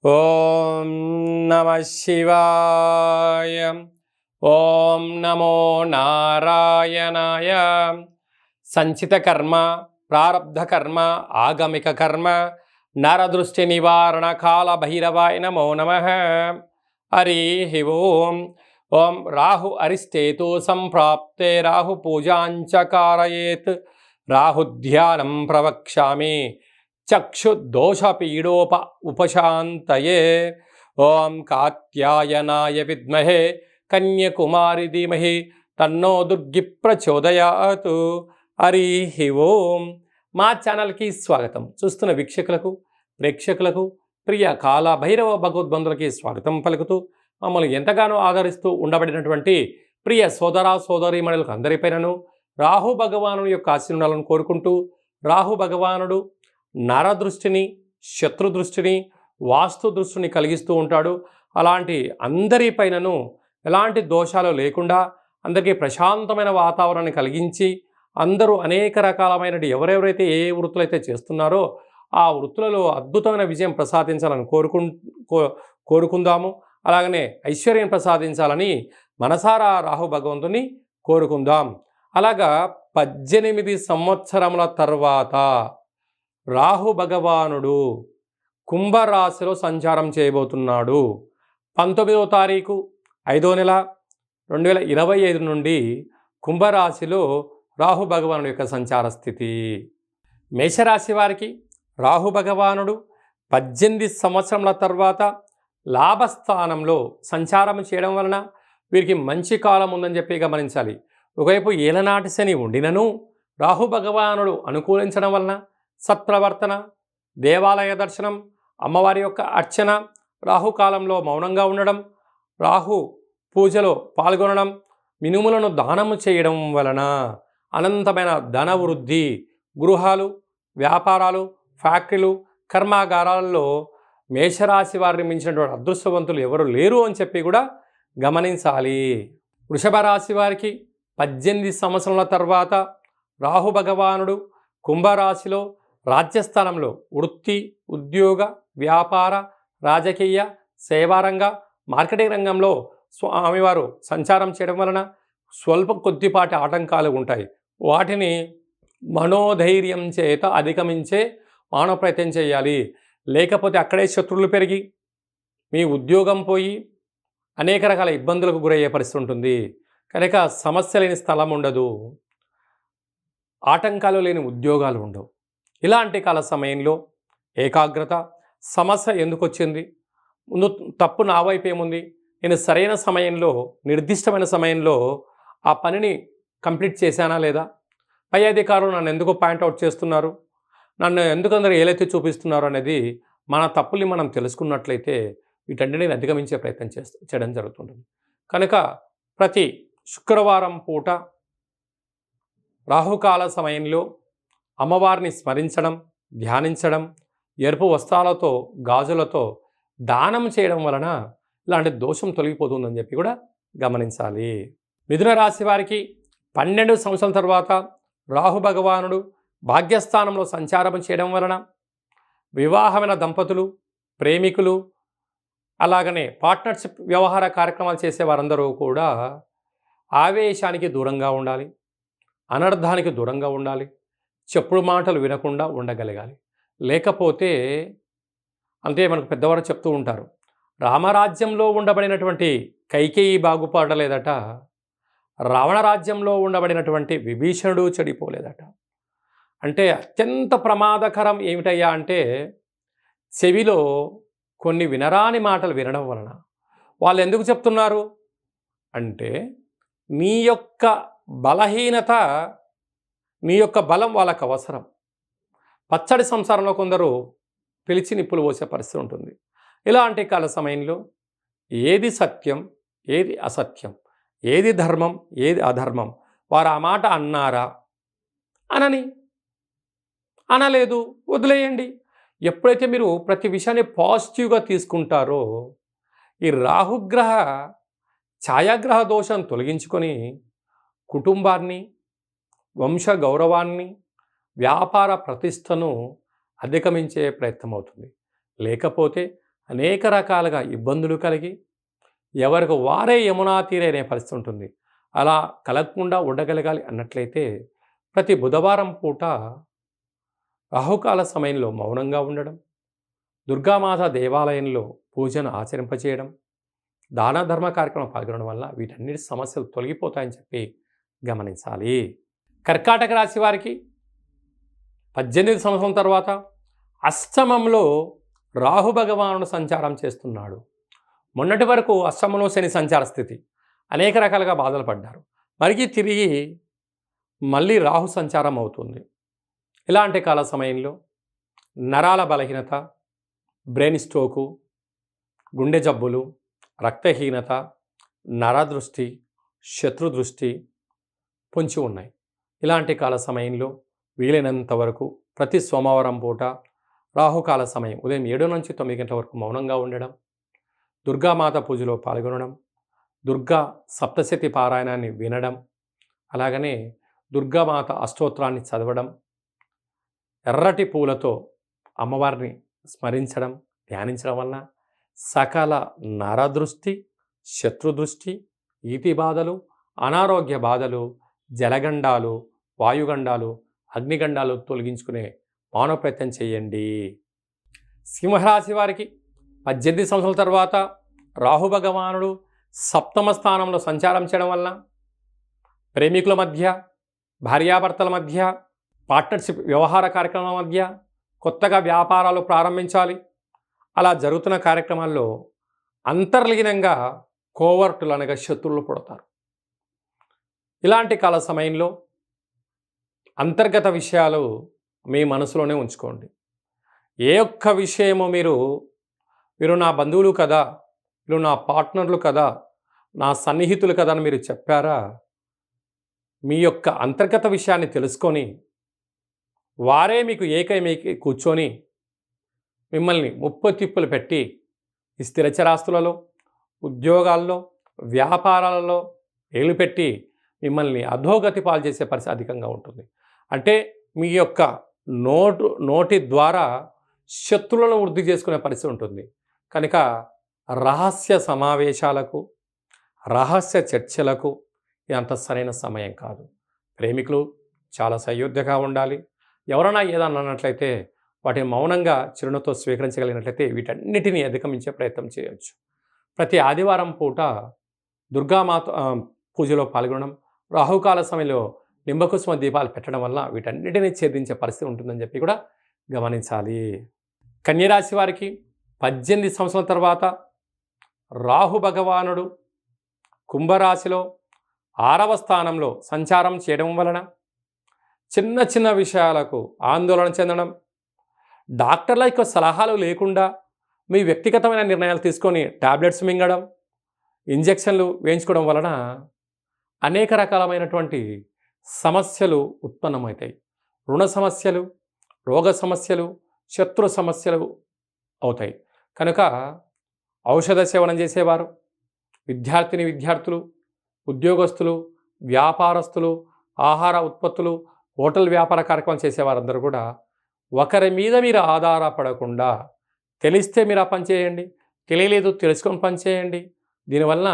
ఓం నమ శివాయ. ఓం నమో నారాయణాయ. సంచిత కర్మ, ప్రారబ్ధ కర్మ, ఆగమిక కర్మ, నరదృష్టి నివారణ కాల భైరవాయ నమో నమః. హరి ఓం. ఓం రాహు అరిష్టేతు సంప్రాప్తే రాహు పూజాంచ కారయేత్. రాహుధ్యానం ప్రవక్ష్యామి చక్షుదోషపీడోప ఉపశాంతయే. ఓం కాత్యాయనాయ విద్మహే కన్యకుమారి ధీమహి తన్నో దుర్గి ప్రచోదయాతు. హరి ఓం. మా ఛానల్కి స్వాగతం. చూస్తున్న వీక్షకులకు, ప్రేక్షకులకు, ప్రియ కాల భైరవ భగవద్బంధులకి స్వాగతం పలుకుతూ, మమ్మల్ని ఎంతగానో ఆదరిస్తూ ఉండబడినటువంటి ప్రియ సోదర సోదరీమణులకు అందరిపైనను రాహు భగవానుడి యొక్క ఆశీర్వాదాలను కోరుకుంటూ, రాహు భగవానుడు నరదృష్టిని, శత్రుదృష్టిని, వాస్తు దృష్టిని కలిగిస్తూ ఉంటాడు. అలాంటి అందరిపైనను ఎలాంటి దోషాలు లేకుండా అందరికీ ప్రశాంతమైన వాతావరణాన్ని కలిగించి, అందరూ అనేక రకాలమైన ఎవరెవరైతే ఏ వృత్తులు అయితే చేస్తున్నారో ఆ వృత్తులలో అద్భుతమైన విజయం ప్రసాదించాలని కోరుకుందాము. అలాగనే ఐశ్వర్యం ప్రసాదించాలని మనసారా రాహు భగవంతుని కోరుకుందాం. అలాగా 18 సంవత్సరముల తర్వాత రాహు భగవానుడు కుంభరాశిలో సంచారం చేయబోతున్నాడు. 19వ తారీఖు 5వ నెల 2025 నుండి కుంభరాశిలో రాహు భగవానుడు యొక్క సంచార స్థితి. మేషరాశి వారికి రాహు భగవానుడు 18 సంవత్సరముల తర్వాత లాభస్థానంలో సంచారం చేయడం వలన వీరికి మంచి కాలం ఉందని చెప్పి గమనించాలి. ఒకవైపు ఏలనాటి శని ఉండినను రాహు భగవానుడు అనుకూలించడం వలన సత్ప్రవర్తన, దేవాలయ దర్శనం, అమ్మవారి యొక్క అర్చన, రాహుకాలంలో మౌనంగా ఉండడం, రాహు పూజలో పాల్గొనడం, మినుములను దానము చేయడం వలన అనంతమైన ధన వృద్ధి, గృహాలు, వ్యాపారాలు, ఫ్యాక్టరీలు, కర్మాగారాలలో మేషరాశి వారిని మించినటువంటి అదృష్టవంతులు ఎవరు లేరు అని చెప్పి కూడా గమనించాలి. వృషభ రాశి వారికి 18 సంవత్సరాల తర్వాత రాహు భగవానుడు కుంభరాశిలో రాజ్యస్థానంలో వృత్తి, ఉద్యోగ, వ్యాపార, రాజకీయ, సేవారంగ, మార్కెటింగ్ రంగంలో స్వామివారు సంచారం చేయడం వలన స్వల్ప కొద్దిపాటి ఆటంకాలు ఉంటాయి. వాటిని మనోధైర్యం చేత అధిగమించే మానవ ప్రయత్నం చేయాలి. లేకపోతే అక్కడే శత్రువులు పెరిగి మీ ఉద్యోగం పోయి అనేక రకాల ఇబ్బందులకు గురయ్యే పరిస్థితి ఉంటుంది. కనుక సమస్య లేని స్థలం ఉండదు, ఆటంకాలు లేని ఉద్యోగాలు ఉండవు. ఇలాంటి కాల సమయంలో ఏకాగ్రత, సమస్య ఎందుకు వచ్చింది, ముందు తప్పు నా వైపు ఏముంది, నేను సరైన సమయంలో, నిర్దిష్టమైన సమయంలో ఆ పనిని కంప్లీట్ చేశానా లేదా, పై అధికారులు నన్ను ఎందుకు పాయింట్అవుట్ చేస్తున్నారు, నన్ను ఎందుకు అందరూ ఏలైతే చూపిస్తున్నారు అనేది మన తప్పుల్ని మనం తెలుసుకున్నట్లయితే వీటన్నిటిని అధిగమించే ప్రయత్నం చేయడం జరుగుతుంటుంది. కనుక ప్రతి శుక్రవారం పూట రాహుకాల సమయంలో అమ్మవారిని స్మరించడం, ధ్యానించడం, ఎరుపు వస్త్రాలతో, గాజులతో దానం చేయడం వలన ఇలాంటి దోషం తొలగిపోతుందని చెప్పి కూడా గమనించాలి. మిథున రాశి వారికి 12 సంవత్సరాల తర్వాత రాహు భగవానుడు భాగ్యస్థానంలో సంచారం చేయడం వలన వివాహమైన దంపతులు, ప్రేమికులు, అలాగనే పార్ట్నర్షిప్ వ్యవహార కార్యక్రమాలు చేసే వారందరూ కూడా ఆవేశానికి దూరంగా ఉండాలి, అనర్థానికి దూరంగా ఉండాలి, చెప్పుడు మాటలు వినకుండా ఉండగలగాలి. లేకపోతే అంటే మనకు పెద్దవారు చెప్తూ ఉంటారు, రామరాజ్యంలో ఉండబడినటువంటి కైకేయి బాగుపడలేదట, రావణ రాజ్యంలో ఉండబడినటువంటి విభీషణుడు చెడిపోలేదట. అంటే అత్యంత ప్రమాదకరం ఏమిటయ్యా అంటే చెవిలో కొన్ని వినరాని మాటలు వినడం వలన. వాళ్ళు ఎందుకు చెప్తున్నారు అంటే నీ యొక్క బలహీనత, నీ యొక్క బలం వాళ్ళకు అవసరం. పచ్చడి సంసారంలో కొందరు పిలిచి నిప్పులు పోసే పరిస్థితి ఉంటుంది. ఇలాంటి కాల సమయంలో ఏది సత్యం, ఏది అసత్యం, ఏది ధర్మం, ఏది అధర్మం, వారు ఆ మాట అన్నారా, అనలేదు, వదిలేయండి. ఎప్పుడైతే మీరు ప్రతి విషయాన్ని పాజిటివ్గా తీసుకుంటారో ఈ రాహుగ్రహ ఛాయాగ్రహ దోషం తొలగించుకొని కుటుంబాన్ని, వంశ గౌరవాన్ని, వ్యాపార ప్రతిష్టను అధిగమించే ప్రయత్నం అవుతుంది. లేకపోతే అనేక రకాలుగా ఇబ్బందులు కలిగి ఎవరికి వారే యమునా తీరే అనే పరిస్థితి ఉంటుంది. అలా కలగకుండా ఉండగలగాలి అన్నట్లయితే ప్రతి బుధవారం పూట రాహుకాల సమయంలో మౌనంగా ఉండడం, దుర్గామాత దేవాలయంలో పూజను ఆచరింపచేయడం, దాన ధర్మ కార్యక్రమం పాల్గొనడం వల్ల వీటన్నిటి సమస్యలు తొలగిపోతాయని చెప్పి గమనించాలి. కర్కాటక రాశి వారికి 18 సంవత్సరం తర్వాత అష్టమంలో రాహు భగవానుడు సంచారం చేస్తున్నాడు. మొన్నటి వరకు అష్టమంలో శని సంచార స్థితి, అనేక రకాలుగా బాధలు పడ్డారు. మరికి తిరిగి మళ్ళీ రాహు సంచారం అవుతుంది. ఇలాంటి కాల సమయంలో నరాల బలహీనత, బ్రెయిన్ స్ట్రోకు, గుండె జబ్బులు, రక్తహీనత, నరదృష్టి, శత్రుదృష్టి పొంచి ఉన్నాయి. ఇలాంటి కాల సమయంలో వీలైనంత వరకు ప్రతి సోమవారం పూట రాహుకాల సమయం ఉదయం 7 నుంచి 9 గంటల వరకు మౌనంగా ఉండడం, దుర్గామాత పూజలో పాల్గొనడం, దుర్గా సప్తశతి పారాయణాన్ని వినడం, అలాగనే దుర్గామాత అష్టోత్తరాన్ని చదవడం, ఎర్రటి పూలతో అమ్మవారిని స్మరించడం, ధ్యానించడం వలన సకల నరదృష్టి, శత్రుదృష్టి, ఈతి బాధలు, అనారోగ్య బాధలు, జలగండాలు, వాయుగండాలు, అగ్నిగండాలు తొలగించుకునే మానవ ప్రయత్నం చేయండి. సింహరాశి వారికి 18 సంవత్సరాల తర్వాత రాహు భగవానుడు సప్తమ స్థానంలో సంచారం చేయడం వలన ప్రేమికుల మధ్య, భార్యాభర్తల మధ్య, పార్ట్నర్షిప్ వ్యవహార కార్యక్రమాల మధ్య కొత్తగా వ్యాపారాలు ప్రారంభించాలి. అలా జరుగుతున్న కార్యక్రమాల్లో అంతర్లీనంగా కోవర్టులు అనగా శత్రువులు పుడతారు. ఇలాంటి కాల సమయంలో అంతర్గత విషయాలు మీ మనసులోనే ఉంచుకోండి. ఏ ఒక్క విషయమో మీరు నా బంధువులు కదా, మీరు నా పార్ట్నర్లు కదా, నా సన్నిహితులు కదా అని మీరు చెప్పారా, మీ యొక్క అంతర్గత విషయాన్ని తెలుసుకొని వారే మీకు ఏకైకి కూర్చొని మిమ్మల్ని ముప్పు తిప్పులు పెట్టి ఈ స్థిరచరాస్తులలో, ఉద్యోగాల్లో, వ్యాపారాలలో ఏలు పెట్టి మిమ్మల్ని అధోగతి పాలు చేసే పరిస్థితి అధికంగా ఉంటుంది. అంటే మీ యొక్క నోటి ద్వారా శత్రువులను వృద్ధి చేసుకునే పరిస్థితి ఉంటుంది. కనుక రహస్య సమావేశాలకు, రహస్య చర్చలకు ఇదంత సరైన సమయం కాదు. ప్రేమికులు చాలా సయోధ్యగా ఉండాలి. ఎవరైనా ఏదన్నా అన్నట్లయితే వాటిని మౌనంగా చిరునవ్వుతో స్వీకరించగలిగినట్లయితే వీటన్నిటినీ అధిగమించే ప్రయత్నం చేయవచ్చు. ప్రతి ఆదివారం పూట దుర్గామాత పూజలో పాల్గొనడం, రాహుకాల సమయంలో నింబకుసుమ దీపాలు పెట్టడం వల్ల వీటన్నిటినీ ఛేదించే పరిస్థితి ఉంటుందని చెప్పి కూడా గమనించాలి. కన్యరాశి వారికి 18 సంవత్సరాల తర్వాత రాహు భగవానుడు కుంభరాశిలో 6వ స్థానంలో సంచారం చేయడం వలన చిన్న చిన్న విషయాలకు ఆందోళన చెందడం, డాక్టర్ల యొక్క సలహాలు లేకుండా మీ వ్యక్తిగతమైన నిర్ణయాలు తీసుకొని టాబ్లెట్స్ మింగడం, ఇంజెక్షన్లు వేయించుకోవడం వలన అనేక రకాలమైనటువంటి సమస్యలు ఉత్పన్నమవుతాయి. రుణ సమస్యలు, రోగ సమస్యలు, శత్రు సమస్యలు అవుతాయి. కనుక ఔషధ సేవనం చేసేవారు, విద్యార్థులు, ఉద్యోగస్తులు, వ్యాపారస్తులు, ఆహార ఉత్పత్తులు, హోటల్ వ్యాపార కార్యక్రమం చేసేవారందరూ కూడా ఒకరి మీద మీరు ఆధారపడకుండా తెలిస్తే మీరు ఆ పని చేయండి, తెలియలేదు తెలుసుకొని పని చేయండి. దీనివల్ల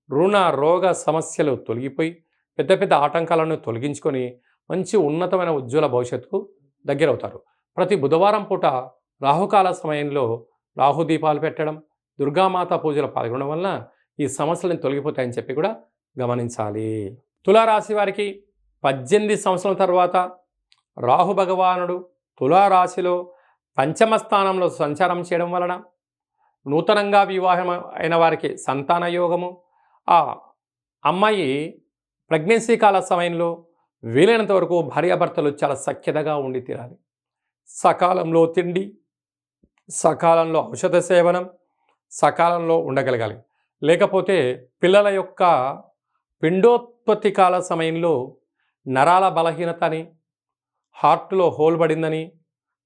రుణ రోగ సమస్యలు తొలగిపోయి పెద్ద పెద్ద ఆటంకాలను తొలగించుకొని మంచి ఉన్నతమైన ఉజ్వల భవిష్యత్తుకు దగ్గరవుతారు. ప్రతి బుధవారం పూట రాహుకాల సమయంలో రాహుదీపాలు పెట్టడం, దుర్గామాత పూజలు పాల్గొనడం వల్ల ఈ సమస్యలను తొలగిపోతాయని చెప్పి కూడా గమనించాలి. తులారాశి వారికి 18 సంవత్సరాల తర్వాత రాహు భగవానుడు తులారాశిలో పంచమ స్థానంలో సంచారం చేయడం వలన నూతనంగా వివాహం అయిన వారికి సంతాన యోగము, ఆ అమ్మాయి ప్రెగ్నెన్సీ కాల సమయంలో వీలైనంత వరకు భార్యాభర్తలు చాలా సఖ్యతగా ఉండి తీరాలి. సకాలంలో తిండి, సకాలంలో ఔషధ సేవనం, సకాలంలో ఉండగలగాలి. లేకపోతే పిల్లల యొక్క పిండోత్పత్తి కాల సమయంలో నరాల బలహీనత అని, హార్ట్లో హోల్ పడిందని,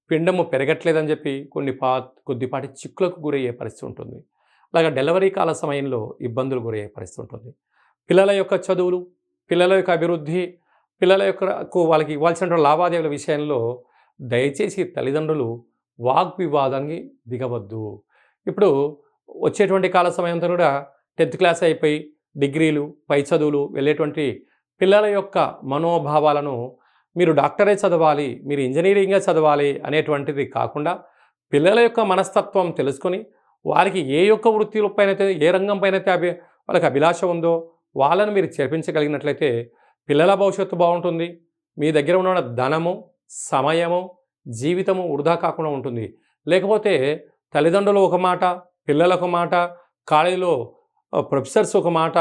పిండము పెరగట్లేదని చెప్పి కొద్దిపాటి చిక్కులకు గురయ్యే పరిస్థితి ఉంటుంది. అలాగే డెలివరీ కాల సమయంలో ఇబ్బందులు గురయ్యే పరిస్థితి ఉంటుంది. పిల్లల యొక్క చదువులు, పిల్లల యొక్క అభివృద్ధి, పిల్లల యొక్క వాళ్ళకి ఇవ్వాల్సిన లావాదేవీల విషయంలో దయచేసి తల్లిదండ్రులు వాగ్వివాదానికి దిగవద్దు. ఇప్పుడు వచ్చేటువంటి కాల సమయంతో కూడా 10th క్లాస్ అయిపోయి డిగ్రీలు పై చదువులు వెళ్ళేటువంటి పిల్లల యొక్క మనోభావాలను మీరు డాక్టరే చదవాలి, మీరు ఇంజనీరింగే చదవాలి అనేటువంటిది కాకుండా పిల్లల యొక్క మనస్తత్వం తెలుసుకొని వారికి ఏ యొక్క వృత్తిపైన అయితే ఏ రంగం పైన అయితే వాళ్ళకి అభిలాష ఉందో వాళ్ళను మీరు చేర్పించగలిగినట్లయితే పిల్లల భవిష్యత్తు బాగుంటుంది. మీ దగ్గర ఉన్న ధనము, సమయము, జీవితము వృధా కాకుండా ఉంటుంది. లేకపోతే తల్లిదండ్రులు ఒక మాట, పిల్లలు ఒక మాట, కాలేజీలో ప్రొఫెసర్స్ ఒక మాట,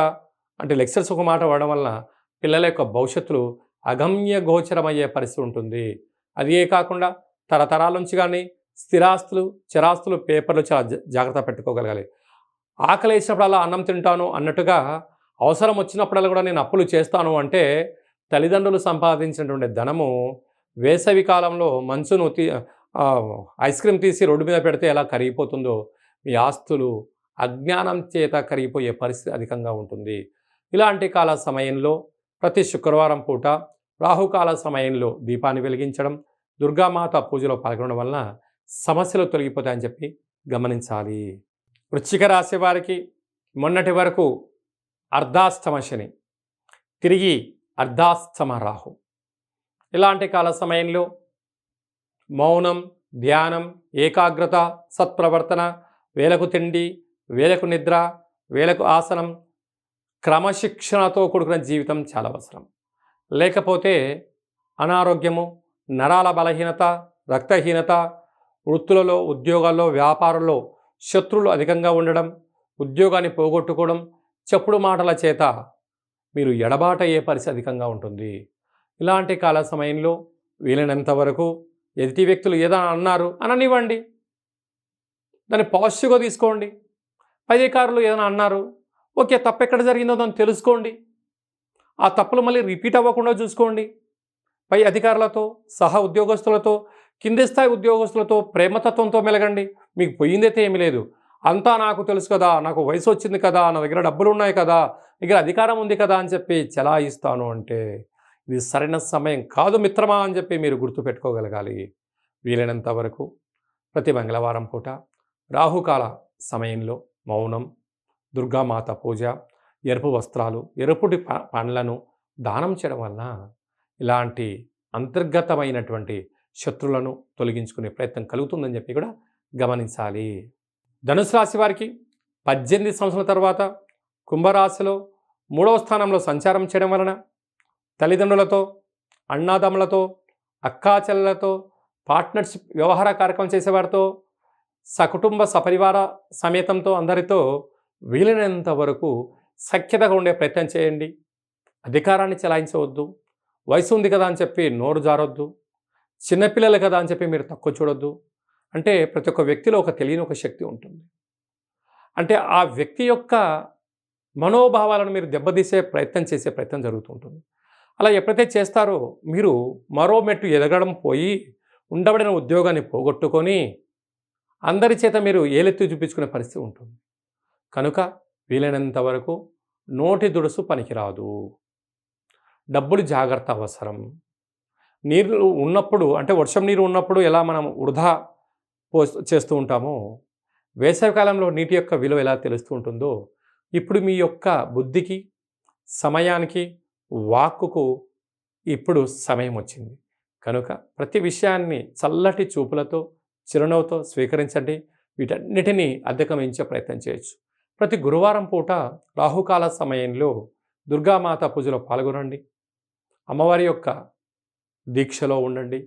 అంటే లెక్చర్స్ ఒక మాట వాడడం వల్ల పిల్లల యొక్క భవిష్యత్తులు అగమ్య గోచరమయ్యే పరిస్థితి ఉంటుంది. అదే కాకుండా తరతరాల నుంచి కానీ స్థిరాస్తులు, చరాస్తులు, పేపర్లు చాలా జాగ్రత్త పెట్టుకోగలగాలి. ఆకలి వేసినప్పుడల్లా అన్నం తింటాను అన్నట్టుగా అవసరం వచ్చినప్పుడల్లా కూడా నేను అప్పులు చేస్తాను అంటే తల్లిదండ్రులు సంపాదించినటువంటి ధనము వేసవి కాలంలో మంచును ఐస్ క్రీమ్ తీసి రోడ్డు మీద పెడితే ఎలా కరిగిపోతుందో మీ ఆస్తులు అజ్ఞానం చేత కరిగిపోయే పరిస్థితి అధికంగా ఉంటుంది. ఇలాంటి కాల సమయంలో ప్రతి శుక్రవారం పూట రాహుకాల సమయంలో దీపాన్ని వెలిగించడం, దుర్గామాత పూజలో పాల్గొనడం వలన సమస్యలు తొలగిపోతాయని చెప్పి గమనించాలి. వృశ్చిక రాశి వారికి మొన్నటి వరకు అర్ధాష్టమ శని, తిరిగి అర్ధాష్టమ రాహు. ఇలాంటి కాల సమయంలో మౌనం, ధ్యానం, ఏకాగ్రత, సత్ప్రవర్తన, వేలకు తిండి, వేలకు నిద్ర, వేలకు ఆసనం, క్రమశిక్షణతో కూడుకున్న జీవితం చాలా అవసరం. లేకపోతే అనారోగ్యము, నరాల బలహీనత, రక్తహీనత, వృత్తులలో, ఉద్యోగాల్లో, వ్యాపారంలో శత్రువులు అధికంగా ఉండడం, ఉద్యోగాన్ని పోగొట్టుకోవడం, చెప్పుడు మాటల చేత మీరు ఎడబాట అయ్యే పరిస్థితి అధికంగా ఉంటుంది. ఇలాంటి కాల సమయంలో వీలైనంత వరకు ఎదుటి వ్యక్తులు ఏదైనా అన్నారు అననివ్వండి, దాన్ని పాజిటివ్గా తీసుకోండి. పై అధికారులు ఏదైనా అన్నారు, ఓకే తప్పు ఎక్కడ జరిగిందో దాన్ని తెలుసుకోండి, ఆ తప్పులు మళ్ళీ రిపీట్ అవ్వకుండా చూసుకోండి. పై అధికారులతో, సహా ఉద్యోగస్తులతో, కింది స్థాయి ఉద్యోగస్తులతో ప్రేమతత్వంతో మెలగండి. మీకు పోయిందైతే ఏమీ లేదు, అంతా నాకు తెలుసు కదా, నాకు వయసు వచ్చింది కదా, నా దగ్గర డబ్బులు ఉన్నాయి కదా, దగ్గర అధికారం ఉంది కదా అని చెప్పి చలాయిస్తాను అంటే ఇది సరైన సమయం కాదు మిత్రమా అని చెప్పి మీరు గుర్తుపెట్టుకోగలగాలి. వీలైనంత వరకు ప్రతి మంగళవారం పూట రాహుకాల సమయంలో మౌనం, దుర్గామాత పూజ, ఎరుపు వస్త్రాలు, ఎరుపుటి పండ్లను దానం చేయడం వలన ఇలాంటి అంతర్గతమైనటువంటి శత్రువులను తొలగించుకునే ప్రయత్నం కలుగుతుందని చెప్పి కూడా గమనించాలి. ధనుసు రాశి వారికి 18 సంవత్సరాల తర్వాత కుంభరాశిలో 3వ స్థానంలో సంచారం చేయడం వలన తల్లిదండ్రులతో, అన్నాదమ్ములతో, అక్కాచెల్లెలతో, పార్ట్నర్షిప్ వ్యవహార కార్యక్రమం చేసేవారితో, సకుటుంబ సపరివార సమేతంతో అందరితో వీలైనంత వరకు సఖ్యతగా ఉండే ప్రయత్నం చేయండి. అధికారాన్ని చెలాయించవద్దు. వయసు ఉంది కదా అని చెప్పి నోరు జారొద్దు. చిన్నపిల్లలు కదా అని చెప్పి మీరు తక్కువ చూడొద్దు. అంటే ప్రతి ఒక్క వ్యక్తిలో ఒక తెలియని ఒక శక్తి ఉంటుంది. అంటే ఆ వ్యక్తి యొక్క మనోభావాలను మీరు దెబ్బతీసే ప్రయత్నం చేసే ప్రయత్నం జరుగుతుంటుంది. అలా ఎప్పుడైతే చేస్తారో మీరు మరో మెట్టు ఎదగడం పోయి ఉండబడిన ఉద్యోగాన్ని పోగొట్టుకొని అందరి చేత మీరు ఏలెత్తి చూపించుకునే పరిస్థితి ఉంటుంది. కనుక వీలైనంత వరకు నోటి దుడుసు పనికిరాదు. డబ్బులు జాగ్రత్త అవసరం. నీరు ఉన్నప్పుడు, అంటే వర్షం నీరు ఉన్నప్పుడు ఎలా మనం వృధా చేస్తూ ఉంటామో, వేసవికాలంలో నీటి యొక్క విలువ ఎలా తెలుస్తూ ఉంటుందో ఇప్పుడు మీ యొక్క బుద్ధికి, సమయానికి, వాక్కుకు ఇప్పుడు సమయం వచ్చింది. కనుక ప్రతి విషయాన్ని చల్లటి చూపులతో, చిరునవ్వుతో స్వీకరించండి. వీటన్నిటినీ అధిగమించే ప్రయత్నం చేయొచ్చు. ప్రతి గురువారం పూట రాహుకాల సమయంలో దుర్గామాత పూజలో పాల్గొనండి. అమ్మవారి యొక్క దీక్షలో ఉండండి.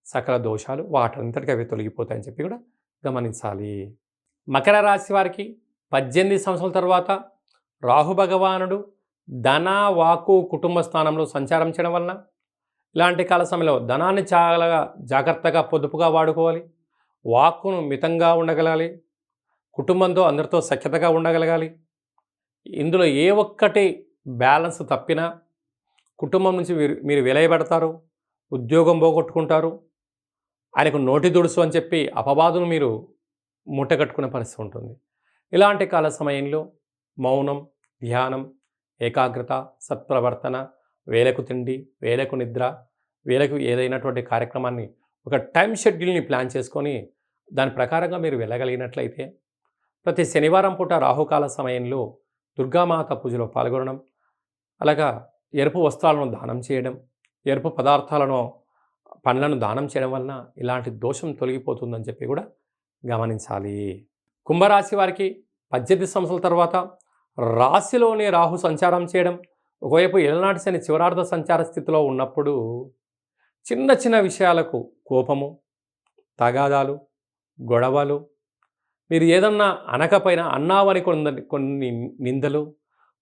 సకల దోషాలు వాటంతటికి అవి తొలగిపోతాయని చెప్పి కూడా గమనించాలి. మకర రాశి వారికి 18 సంవత్సరాల తర్వాత రాహు భగవానుడు ధన, వాక్కు, కుటుంబ స్థానంలో సంచారం చేయడం వలన ఇలాంటి కాల సమయంలో ధనాన్ని చాలా జాగ్రత్తగా పొదుపుగా వాడుకోవాలి. వాక్కును మితంగా ఉండగలగాలి. కుటుంబంతో అందరితో సఖ్యతగా ఉండగలగాలి. ఇందులో ఏ ఒక్కటి బ్యాలెన్స్ తప్పినా కుటుంబం నుంచి మీరు వెలయబడతారు, ఉద్యోగం పోగొట్టుకుంటారు, ఆయనకు నోటి దుడుసు అని చెప్పి అపవాదును మీరు మూటగట్టుకునే పరిస్థితి ఉంటుంది. ఇలాంటి కాల సమయంలో మౌనం, ధ్యానం, ఏకాగ్రత, సత్ప్రవర్తన, వేలకు తిండి, వేలకు నిద్ర, వేలకు ఏదైనటువంటి కార్యక్రమాన్ని ఒక టైం షెడ్యూల్ని ప్లాన్ చేసుకొని దాని ప్రకారంగా మీరు వెళ్ళగలిగినట్లయితే ప్రతి శనివారం పూట రాహుకాల సమయంలో దుర్గామాత పూజలో పాల్గొనడం, అలాగా ఎరుపు వస్త్రాలను దానం చేయడం, ఎరుపు పదార్థాలను పండ్లను దానం చేయడం వలన ఇలాంటి దోషం తొలగిపోతుందని చెప్పి కూడా గమనించాలి. కుంభరాశి వారికి 18 సంవత్సరాల తర్వాత రాశిలోనే రాహు సంచారం చేయడం, ఒకవైపు ఏలనాటి శని చివరార్ధ సంచార స్థితిలో ఉన్నప్పుడు చిన్న చిన్న విషయాలకు కోపము, తగాదాలు, గొడవలు, మీరు ఏదన్నా అనకపోయినా అన్నావని కొన్ని నిందలు,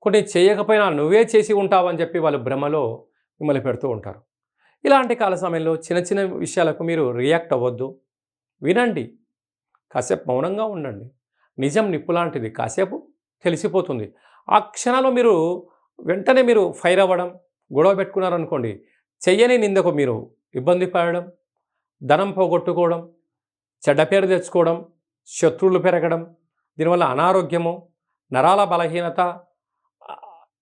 కొన్ని చేయకపోయినా నువ్వే చేసి ఉంటావని చెప్పి వాళ్ళు భ్రమలో మిమ్మల్ని పెడుతూ ఉంటారు. ఇలాంటి కాల సమయంలో చిన్న చిన్న విషయాలకు మీరు రియాక్ట్ అవ్వద్దు. వినండి, కాసేపు మౌనంగా ఉండండి. నిజం నిప్పు లాంటిది, కాసేపు తెలిసిపోతుంది. ఆ క్షణంలో మీరు వెంటనే మీరు ఫైర్ అవ్వడం, గొడవ పెట్టుకున్నారనుకోండి, చెయ్యని నిందకు మీరు ఇబ్బంది పడడం, ధనం పోగొట్టుకోవడం, చెడ్డ పేరు తెచ్చుకోవడం, శత్రువులు పెరగడం, దీనివల్ల అనారోగ్యము, నరాల బలహీనత,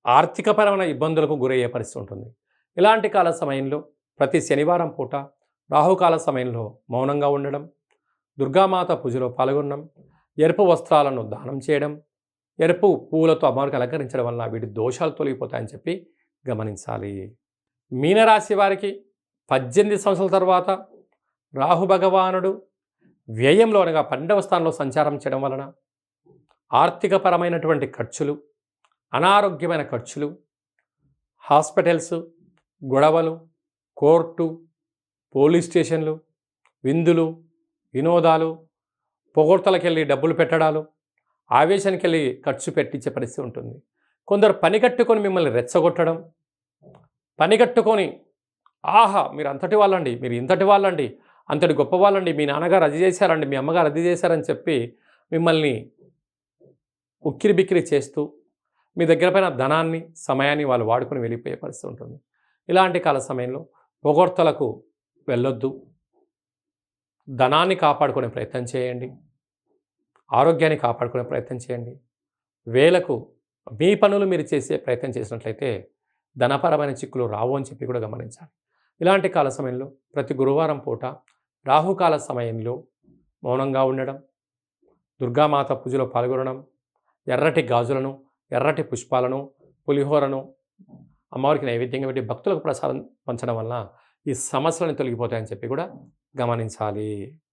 ఆర్థికపరమైన ఇబ్బందులకు గురయ్యే పరిస్థితి ఉంటుంది. ఇలాంటి కాల సమయంలో ప్రతి శనివారం పూట రాహుకాల సమయంలో మౌనంగా ఉండడం, దుర్గామాత పూజలో పాల్గొనడం, ఎరుపు వస్త్రాలను దానం చేయడం, ఎరుపు పూలతో అమ్మవారికి అలంకరించడం వలన వీటి దోషాలు తొలగిపోతాయని చెప్పి గమనించాలి. మీనరాశి వారికి 18 సంవత్సరాల తర్వాత రాహు భగవానుడు వ్యయంలో అనగా 12వ స్థానంలో సంచారం చేయడం వలన ఆర్థికపరమైనటువంటి ఖర్చులు, అనారోగ్యమైన ఖర్చులు, హాస్పిటల్స్, గొడవలు, కోర్టు, పోలీస్ స్టేషన్లు, విందులు, వినోదాలు, పొగడ్తలకెళ్ళి డబ్బులు పెట్టడాలు, ఆవేశానికి వెళ్ళి ఖర్చు పెట్టించే పరిస్థితి ఉంటుంది. కొందరు పని కట్టుకొని మిమ్మల్ని రెచ్చగొట్టడం, పని కట్టుకొని ఆహా మీరు అంతటి వాళ్ళండి, మీరు ఇంతటి వాళ్ళండి, అంతటి గొప్ప వాళ్ళండి, మీ నాన్నగారు అది చేశారండి, మీ అమ్మగారు అది చేశారని చెప్పి మిమ్మల్ని ఉక్కిరి బిక్కిరి చేస్తూ మీ దగ్గర పైన ధనాన్ని, సమయాన్ని వాళ్ళు వాడుకొని వెళ్ళిపోయే పరిస్థితి ఉంటుంది. ఇలాంటి కాల సమయంలో పొగడ్తలకు వెళ్ళొద్దు. ధనాన్ని కాపాడుకునే ప్రయత్నం చేయండి, ఆరోగ్యాన్ని కాపాడుకునే ప్రయత్నం చేయండి. వేలకు మీ పనులు మీరు చేసే ప్రయత్నం చేసినట్లయితే ధనపరమైన చిక్కులు రావు అని చెప్పి కూడా గమనించాలి. ఇలాంటి కాల సమయంలో ప్రతి గురువారం పూట రాహుకాల సమయంలో మౌనంగా ఉండడం, దుర్గామాత పూజలో పాల్గొనడం, ఎర్రటి గాజులను, ఎర్రటి పుష్పాలను, పులిహోరను అమ్మవారికి నైవేద్యంగా పెట్టి భక్తులకు ప్రసాదం పంచడం వలన ఈ సమస్యలను తొలగిపోతాయని చెప్పి కూడా గమనించాలి.